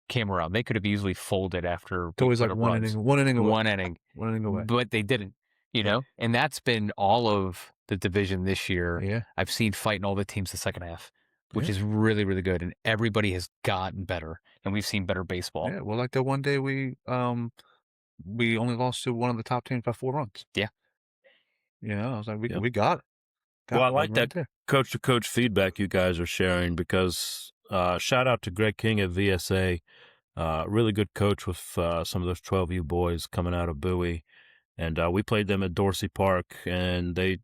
came around. They could have easily folded after it's always we like put up one runs. inning, one inning away, One inning, one inning away. but they didn't, you Yeah. know? And that's been all of the division this year. Yeah. I've seen fighting all the teams the second half, which Yeah. is really, really good. And everybody has gotten better, and we've seen better baseball. Yeah. Well, like that one day we only lost to one of the top teams by 4 runs. Yeah. You know, I was like, Yeah. we got it. Well, I one like right that there. coach-to-coach feedback you guys are sharing because shout out to Greg King at VSA. Really good coach with some of those 12U boys coming out of Bowie. And we played them at Dorsey Park, and they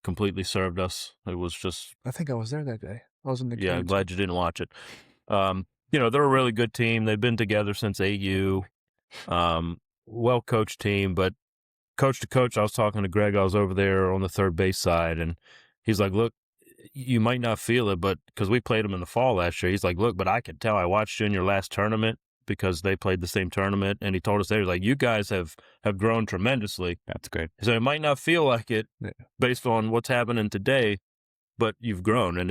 completely served us. It was just, I think I was there that day. I was in the yeah, I'm cage. glad you didn't watch it. They're a really good team. They've been together since AU. Well-coached team, but coach to coach, I was talking to Greg. I was over there on the third base side, and he's like, look, you might not feel it, but because we played them in the fall last year, he's like, look, but I can tell I watched you in your last tournament because they played the same tournament. And he told us there, like, you guys have grown tremendously. That's good. So it might not feel like it Yeah. based on what's happening today, but you've grown. And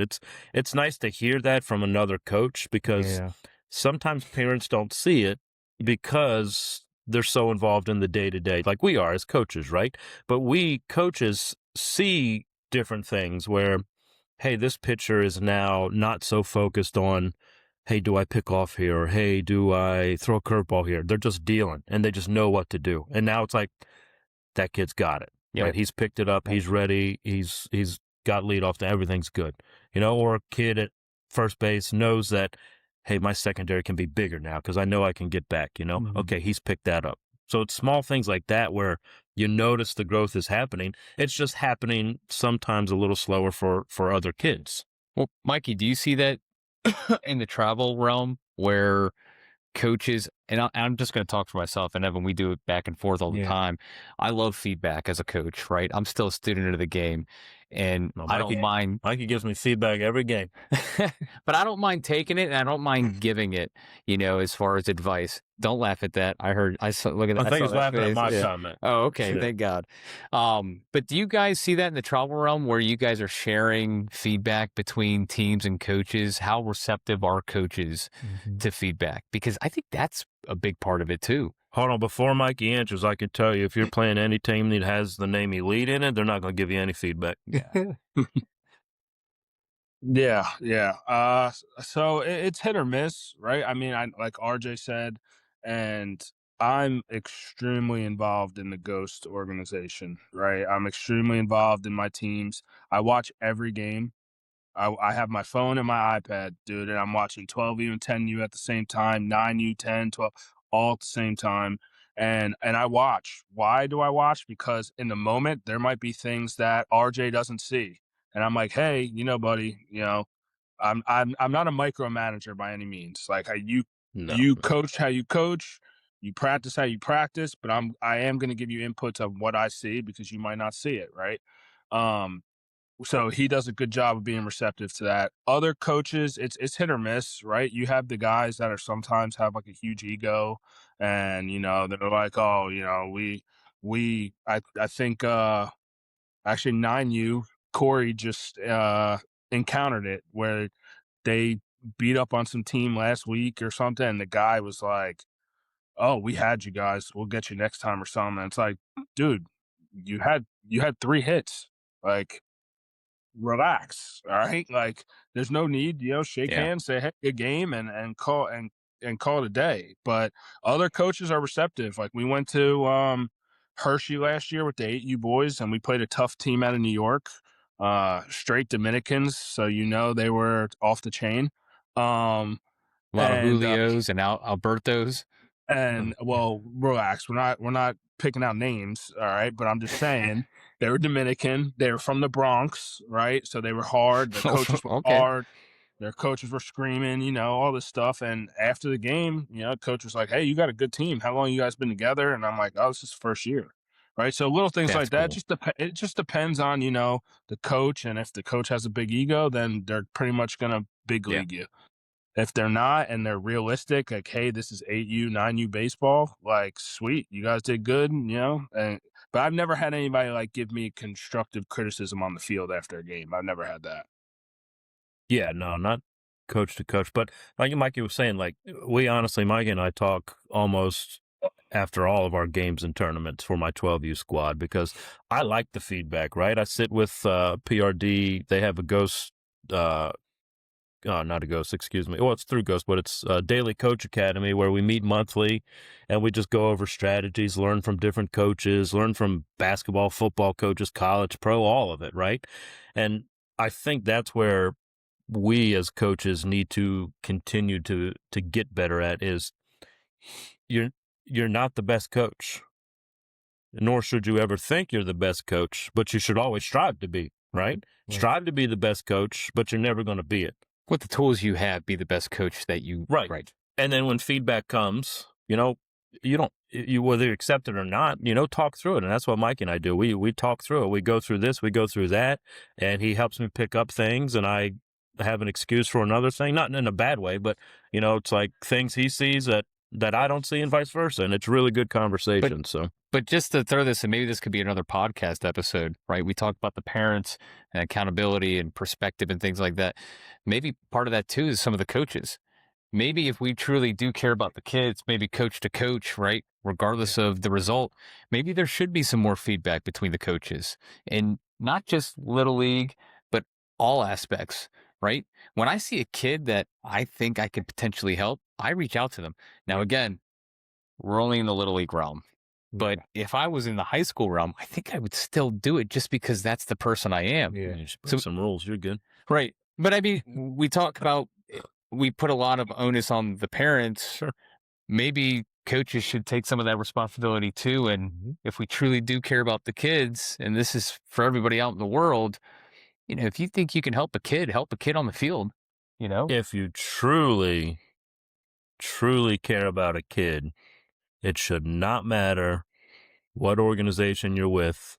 it's nice to hear that from another coach because Yeah. sometimes parents don't see it because they're so involved in the day-to-day, like we are as coaches, right? But we coaches see different things where, hey, this pitcher is now not so focused on, hey, do I pick off here? Or, hey, do I throw a curveball here? They're just dealing, and they just know what to do. And now it's like, that kid's got it. Yeah. Right? He's picked it up. Yeah. He's ready. He's got lead off. Everything's good. Or a kid at first base knows that, hey, my secondary can be bigger now because I know I can get back, Mhm. Okay, he's picked that up. So it's small things like that where you notice the growth is happening. It's just happening sometimes a little slower for other kids. Well, Mikey, do you see that in the travel realm where coaches, and I'm just going to talk for myself, and Evan, we do it back and forth all the Yeah. time. I love feedback as a coach, right? I'm still a student of the game, and No, I don't mind. Mikey gives me feedback every game. But I don't mind taking it, and I don't mind giving it, as far as advice. Don't laugh at that. I saw, look at that. I think saw he's that laughing at face. my Yeah. comment. Oh, okay. Yeah. Thank God. But do you guys see that in the travel realm where you guys are sharing feedback between teams and coaches? How receptive are coaches Mhm. to feedback? Because I think that's a big part of it too. Hold on, before Mikey answers, I can tell you if you're playing any team that has the name Elite in it, they're not going to give you any feedback. Yeah. So it's hit or miss, right? I mean, like RJ said, and I'm extremely involved in the Ghost organization, right? I'm extremely involved in my teams. I watch every game. I have my phone and my iPad, dude, and I'm watching 12U and 10U at the same time, 9U, 10, 12, all at the same time. And I watch. Why do I watch? Because in the moment there might be things that RJ doesn't see. And I'm like, hey, buddy, I'm not a micromanager by any means. Like No. you coach how you coach, you practice how you practice, but I am going to give you inputs of what I see because you might not see it, right? So he does a good job of being receptive to that. Other coaches, it's hit or miss, right? You have the guys that are sometimes have like a huge ego, and they're like, oh, I think actually 9U Corey just encountered it where they beat up on some team last week or something, and the guy was like, oh, we had you guys, we'll get you next time or something. And it's like, dude, you had 3 hits, like. relax. All right. Like there's no need, shake Yeah. hands, say, hey, good game and call it a day. But other coaches are receptive. Like we went to Hershey last year with the 8U boys and we played a tough team out of New York, straight Dominicans. So, they were off the chain. A lot of Julios and Albertos. And well, relax. We're not picking out names, all right. But I'm just saying they were Dominican. They were from the Bronx, right? So they were hard. Their coaches were hard. Their coaches were screaming, all this stuff. And after the game, coach was like, "Hey, you got a good team. How long you guys been together?" And I'm like, "Oh, this is first year." Right. So little things That's like that. cool. It just depends on, the coach. And if the coach has a big ego, then they're pretty much going to big league you. If they're not and they're realistic, like, hey, this is 8U, 9U baseball, like, sweet, you guys did good, but I've never had anybody like give me constructive criticism on the field after a game. I've never had that. Yeah, no, not coach to coach, but like Mikey was saying, like we honestly, Mikey and I talk almost after all of our games and tournaments for my 12U squad because I like the feedback, right? I sit with PRD. They have a Ghost, not a Ghost, excuse me. Well, it's through Ghost, but it's Daily Coach Academy where we meet monthly and we just go over strategies, learn from different coaches, learn from basketball, football coaches, college, pro, all of it, right? And I think that's where we as coaches need to continue to get better at is you're not the best coach, nor should you ever think you're the best coach, but you should always strive to be, right? Strive to be the best coach, but you're never going to be it. With the tools you have, be the best coach that you right. And then when feedback comes, you don't whether you accept it or not, talk through it. And that's what Mike and I do. We talk through it. We go through this, we go through that, and he helps me pick up things and I have an excuse for another thing, not in a bad way, but it's like things he sees that I don't see and vice versa. And it's really good conversation. But just to throw this, and maybe this could be another podcast episode, right? We talked about the parents and accountability and perspective and things like that. Maybe part of that too is some of the coaches. Maybe if we truly do care about the kids, maybe coach to coach, right? Regardless of the result, maybe there should be some more feedback between the coaches and not just little league, but all aspects, right? When I see a kid that I think I could potentially help, I reach out to them. Now, again, we're only in the little league realm. But if I was in the high school realm, I think I would still do it just because that's the person I am. Yeah. So some rules, you're good. Right. But I mean, we talk about, we put a lot of onus on the parents. Sure. Maybe coaches should take some of that responsibility too. And if we truly do care about the kids, and this is for everybody out in the world, if you think you can help a kid on the field, If you truly care about a kid, it should not matter what organization you're with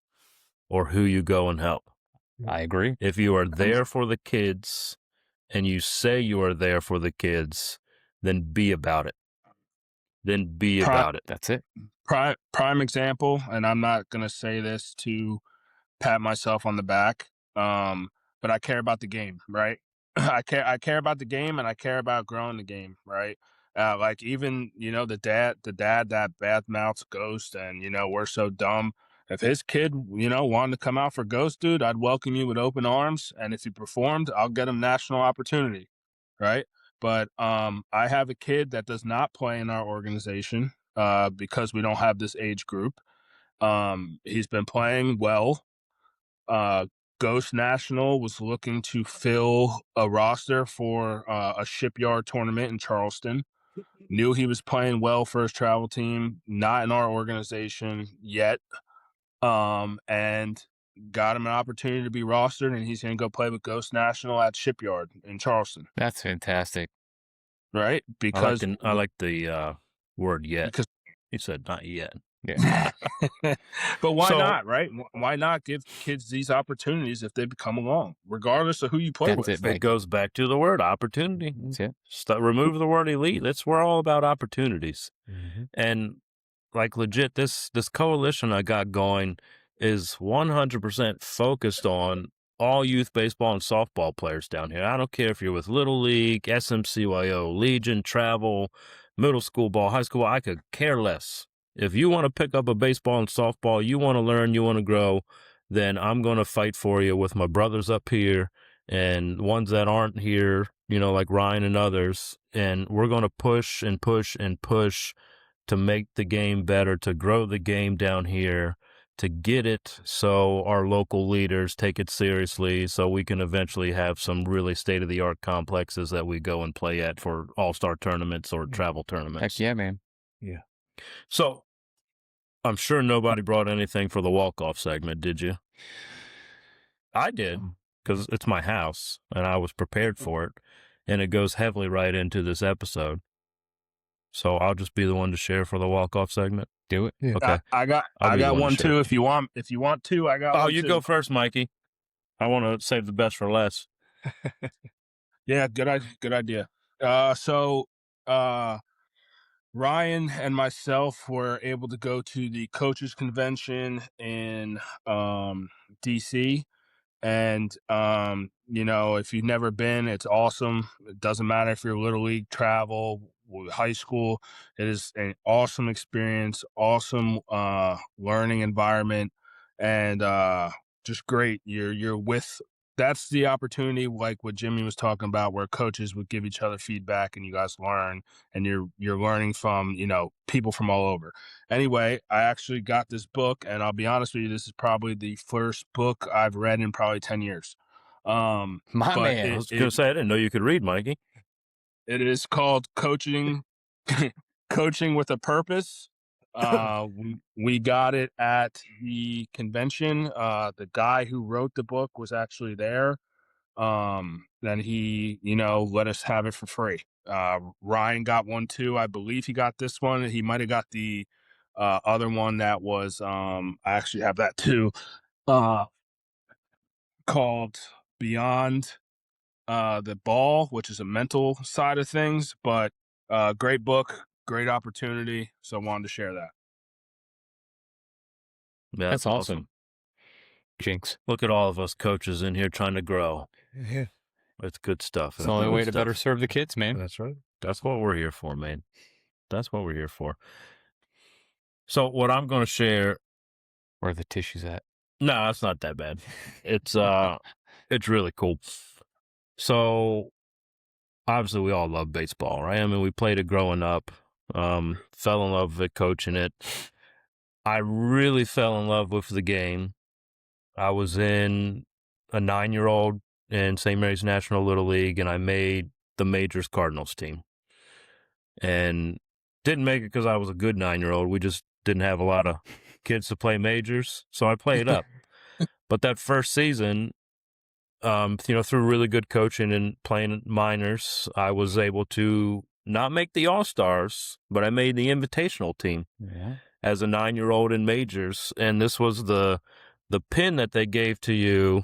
or who you go and help. I agree. If you are there for the kids and you say you are there for the kids, then be about it. That's it. Prime example, and I'm not going to say this to pat myself on the back, but I care about the game, right? I care about the game and I care about growing the game, right? Like even, the dad that bad mouths Ghost and, we're so dumb. If his kid, wanted to come out for Ghost, dude, I'd welcome you with open arms. And if he performed, I'll get him national opportunity. Right. But I have a kid that does not play in our organization because we don't have this age group. He's been playing well. Ghost National was looking to fill a roster for a shipyard tournament in Charleston. Knew he was playing well for his travel team, not in our organization yet, and got him an opportunity to be rostered, and he's going to go play with Ghost National at Shipyard in Charleston. That's fantastic. Right? Because I like the word yet. Because he said not yet. Yeah. But why not, right? Why not give kids these opportunities if they come along, regardless of who you play with? It goes back to the word opportunity. That's it. Remove the word elite. We're all about opportunities. And like legit, this coalition I got going is 100% focused on all youth baseball and softball players down here. I don't care if you're with Little League, SMCYO, Legion, travel, middle school ball, high school ball. I could care less. If you want to pick up a baseball and softball, you want to learn, you want to grow, then I'm going to fight for you with my brothers up here and ones that aren't here, like Ryan and others. And we're going to push and push and push to make the game better, to grow the game down here, to get it so our local leaders take it seriously, so we can eventually have some really state-of-the-art complexes that we go and play at for all-star tournaments or travel tournaments. Heck yeah, man. Yeah. So I'm sure nobody brought anything for the walk-off segment, did you? I did, because it's my house, and I was prepared for it, and it goes heavily right into this episode. So I'll just be the one to share for the walk-off segment. Do it. Yeah. Okay. I got I'll be the one one to share. too. If you want two, I got one. Oh, you too. go first, Mikey. I want to save the best for last. Yeah, good idea. So Ryan and myself were able to go to the coaches convention in DC. And if you've never been, it's awesome. It doesn't matter if you're Little League, travel, high school. It is an awesome experience, awesome learning environment, and just great. You're with. That's the opportunity, like what Jimmy was talking about, where coaches would give each other feedback and you guys learn, and you're learning from people from all over. Anyway, I actually got this book, and I'll be honest with you, this is probably the first book I've read in probably 10 years. My but man. I was going to say, I didn't know you could read, Mikey. It is called Coaching with a Purpose. We got it at the convention. The guy who wrote the book was actually there. Then he, let us have it for free. Ryan got one too. I believe he got this one. He might have got the other one that was, I actually have that too, called Beyond the Ball, which is a mental side of things, but great book, great opportunity. So I wanted to share that. Yeah, That's awesome. Jinx. Look at all of us coaches in here trying to grow. Yeah. It's good stuff. It's the only way to better serve the kids, man. That's right. That's what we're here for, man. That's what we're here for. So what I'm going to share. Where are the tissues at? No, it's not that bad. It's really cool. So obviously we all love baseball, right? I mean, we played it growing up, fell in love with coaching it. I really fell in love with the game. I was in a 9-year-old in St. Mary's National Little League, and I made the Majors Cardinals team. And didn't make it because I was a good 9-year-old. We just didn't have a lot of kids to play majors, so I played up. But that first season, through really good coaching and playing minors, I was able to not make the All-Stars, but I made the invitational team as a 9-year-old in majors. And this was the pin that they gave to you.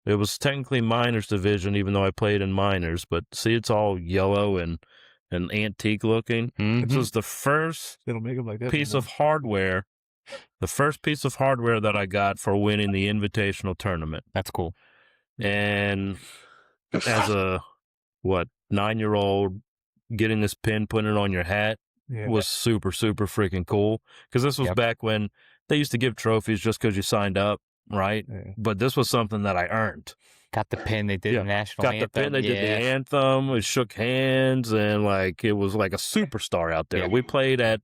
It was technically minors division, even though I played in minors. But see, it's all yellow and antique looking. Mm-hmm. This was the first They don't make them like that. piece of hardware. The first piece of hardware that I got for winning the invitational tournament. That's cool. And as a 9-year-old, getting this pin, putting it on your hat was super, super freaking cool. Because this was back when they used to give trophies just because you signed up, right? Yeah. But this was something that I earned. Got the pin. They did the national Got anthem. the pin. They did the anthem. We shook hands, and it was like a superstar out there. Yeah. We played at.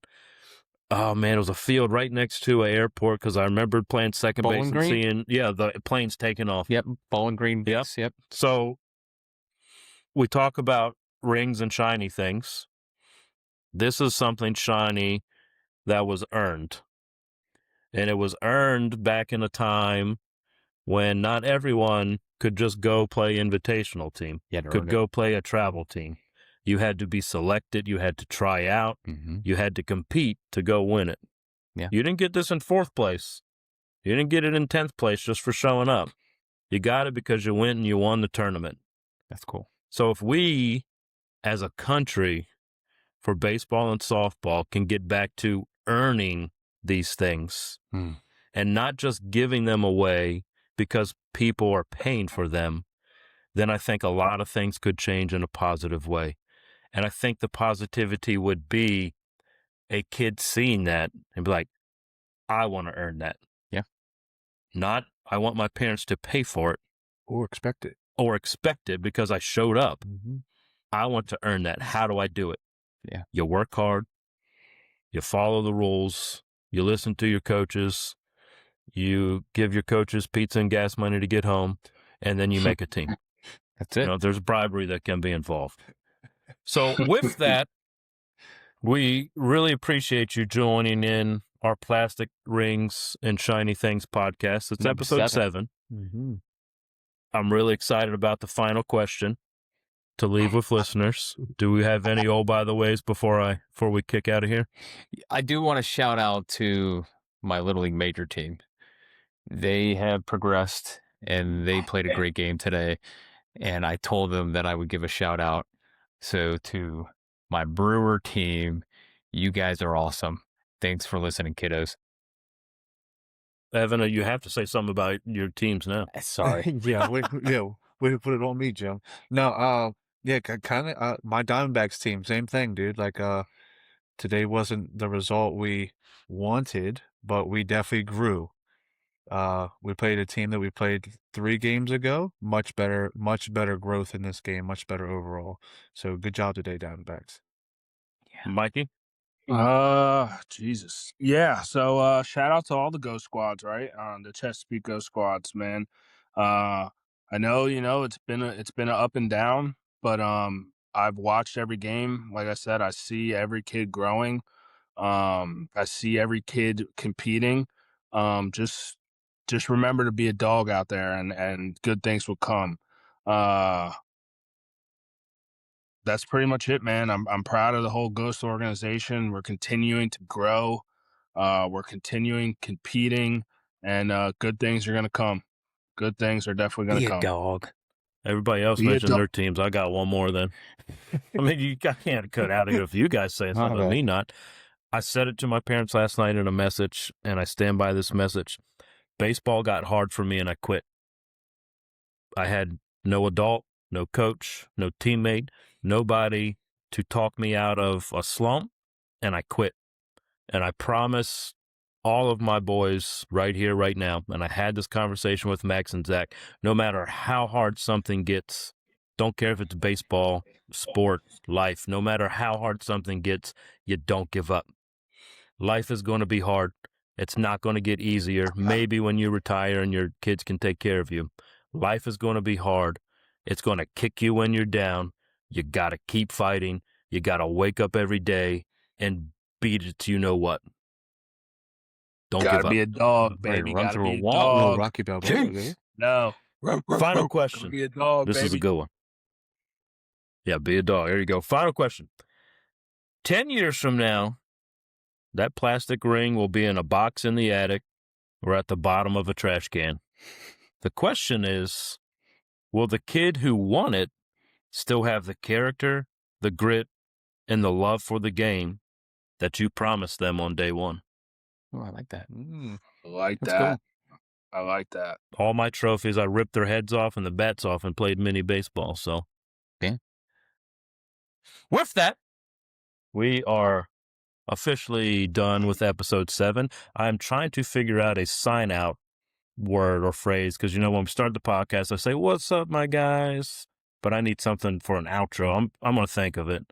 Oh, man, it was a field right next to an airport because I remember playing second base and seeing, the planes taking off. Yep, Bowling Green. Yep. Yep. So we talk about rings and shiny things. This is something shiny that was earned. And it was earned back in a time when not everyone could just go play invitational team, could go play a travel team. You had to be selected. You had to try out. Mm-hmm. You had to compete to go win it. Yeah. You didn't get this in 4th place. You didn't get it in 10th place just for showing up. You got it because you went and you won the tournament. That's cool. So if we, as a country, for baseball and softball, can get back to earning these things and not just giving them away because people are paying for them, then I think a lot of things could change in a positive way. And I think the positivity would be a kid seeing that and be like, I want to earn that. Yeah. Not, I want my parents to pay for it Or expect it. or expect it because I showed up. Mm-hmm. I want to earn that. How do I do it? Yeah. You work hard. You follow the rules. You listen to your coaches. You give your coaches pizza and gas money to get home, and then you make a team. That's it. There's bribery that can be involved. So with that, we really appreciate you joining in our Plastic Rings and Shiny Things podcast. It's Number episode 7. 7. Mm-hmm. I'm really excited about the final question to leave with listeners. Do we have any by the ways before we kick out of here? I do want to shout out to my Little League Major team. They have progressed and they played a great game today. And I told them that I would give a shout out. So to my Brewer team, you guys are awesome. Thanks for listening, kiddos. Evan, you have to say something about your teams now. Sorry. Yeah, way to put it on me, Jim. No, yeah, kind of. My Diamondbacks team, same thing, dude. Like, today wasn't the result we wanted, but we definitely grew. We played a team that we played 3 games ago. Much better growth in this game. Much better overall. So good job today, Diamondbacks. Mikey? Jesus. Yeah. So, shout out to all the Ghost Squads, right? The Chesapeake Ghost Squads, man. I know, it's been a up and down, but I've watched every game. Like I said, I see every kid growing. I see every kid competing. Just remember to be a dog out there, and good things will come. That's pretty much it, man. I'm proud of the whole Ghost organization. We're continuing to grow. We're continuing competing, and good things are gonna come. Good things are definitely gonna come. Be a dog. Everybody else mentioned their teams. I got one more then. I mean, you can't cut out of it if you guys say something, Okay. me not. I said it to my parents last night in a message, and I stand by this message. Baseball got hard for me, and I quit. I had no adult, no coach, no teammate, nobody to talk me out of a slump, and I quit. And I promise all of my boys right here, right now, and I had this conversation with Max and Zach, no matter how hard something gets, don't care if it's baseball, sport, life, no matter how hard something gets, you don't give up. Life is going to be hard. It's not going to get easier. Maybe when you retire and your kids can take care of you. Life is going to be hard. It's going to kick you when you're down. You got to keep fighting. You got to wake up every day and beat it to you know what. Don't give Gotta up. be a dog, Ready to baby. run Gotta through be a a wall. Oh, dog. Rocky Balboa, baby. No. Final Gotta question. be a dog, This baby. is a good one. Yeah, be a dog. There you go. Final question. 10 years from now, that plastic ring will be in a box in the attic or at the bottom of a trash can. The question is, will the kid who won it still have the character, the grit, and the love for the game that you promised them on day one? Oh, I like that. I like That's that. I like that. All my trophies, I ripped their heads off and the bats off and played mini baseball. So, Yeah. With that, we are officially done with episode 7. I'm trying to figure out a sign out word or phrase because, when we start the podcast, I say, "What's up, my guys?" But I need something for an outro. I'm going to think of it.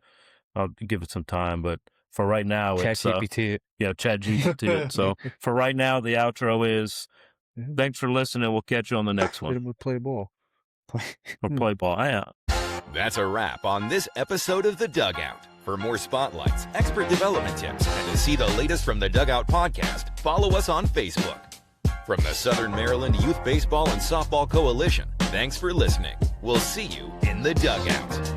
I'll give it some time. But for right now, it's ChatGPT. ChatGPT it. So for right now, the outro is, thanks for listening. We'll catch you on the next Hit one. him with play ball. Or play ball. That's a wrap on this episode of The Dugout. For more spotlights, expert development tips, and to see the latest from the Dugout podcast, follow us on Facebook. From the Southern Maryland Youth Baseball and Softball Coalition, thanks for listening. We'll see you in the Dugout.